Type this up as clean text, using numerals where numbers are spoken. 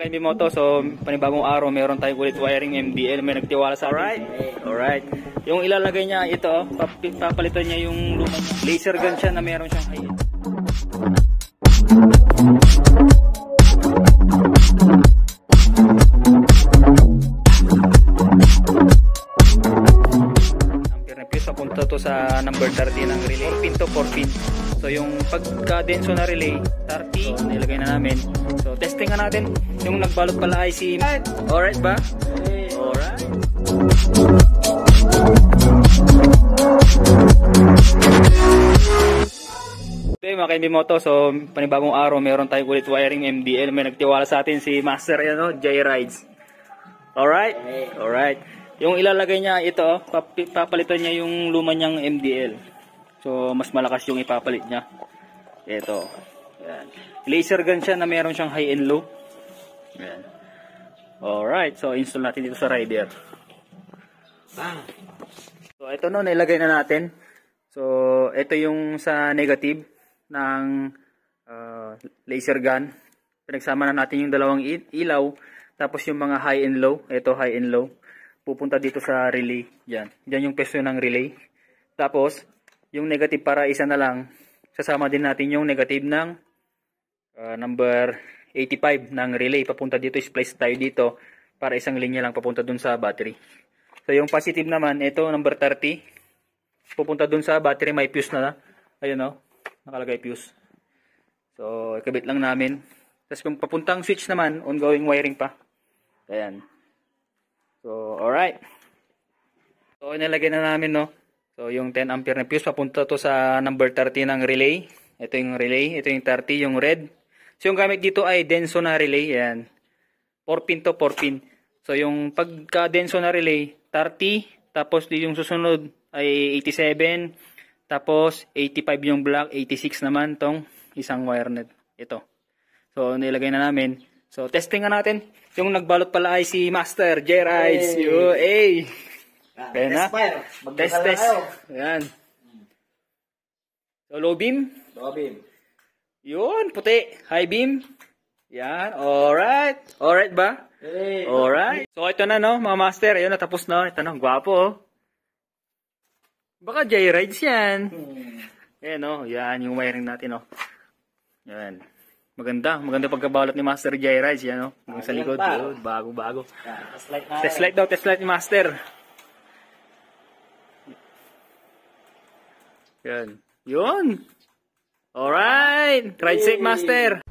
Bimoto, so panibagong araw, meron tayong ulit wiring MDL, may nagtiwala sa atin. Alright. Yung ilalagay niya ito, papalitan niya yung lumang laser gun siya na meron siyang height. Ampere na fuse, papunta to sa number 30 ng relay, 4 pin to 4 pin. So yung pagka-denso na relay, 30, so, nilagay na namin. So testing nga natin. Yung nagbalot pala ay si... Alright ba? Alright. Okay mga ka-Bimoto, so panibagong araw, meron tayong ulit wiring MDL. May nagtiwala sa atin si Master J-Rides. Alright? Alright. Yung ilalagay niya ito, papalitan niya yung luma niyang MDL. So, mas malakas yung ipapalit niya. Ito. Yan. Laser gun siya na meron siyang high and low. Yan. Alright. So, install natin dito sa rider. So, ito no, nilagay na natin. So, ito yung sa negative ng laser gun. Pinagsama na natin yung dalawang ilaw. Tapos yung mga high and low. Ito, high and low. Pupunta dito sa relay. Yan. Yan yung peso ng relay. Tapos, yung negative para isa na lang, sasama din natin yung negative ng number 85 ng relay. Papunta dito, splice tayo dito para isang linya lang papunta dun sa battery. So yung positive naman, ito number 30, pupunta dun sa battery, may fuse na. Ayun o, nakalagay fuse. So ikabit lang namin. Tapos kung papuntang switch naman, ongoing wiring pa. Ayan. So alright. So inilagay na namin no. So, yung 10 ampere na fuse, papunta to sa number 30 ng relay. Ito yung relay. Ito yung 30, yung red. So, yung gamit dito ay denso na relay. Yan. 4 pin to 4 pin. So, yung pagka-denso na relay, 30. Tapos, yung susunod ay 87. Tapos, 85 yung black. 86 naman tong isang wire net. Ito. So, nilagay na namin. So, testing nga natin. Yung nagbalot pala ay si Master J-Rides. Hey! Kaya na. Test. Ayan. So, low beam. Low beam. Yun, puti. High beam. Yan. Alright. Alright ba? Hey. Alright. So, ito na no, mga master. Ayun, natapos na. Ito na, gwapo oh. Baka J-Rides yan. Ayan oh. Yan, yung wiring natin oh. Yan. Maganda. Maganda pagkabalot ni Master J-Rides. Yan oh. Hanggang sa likod. Bago. Test light daw. Test light ni Master. Yan. Yun. Alright. Ride safe, Master.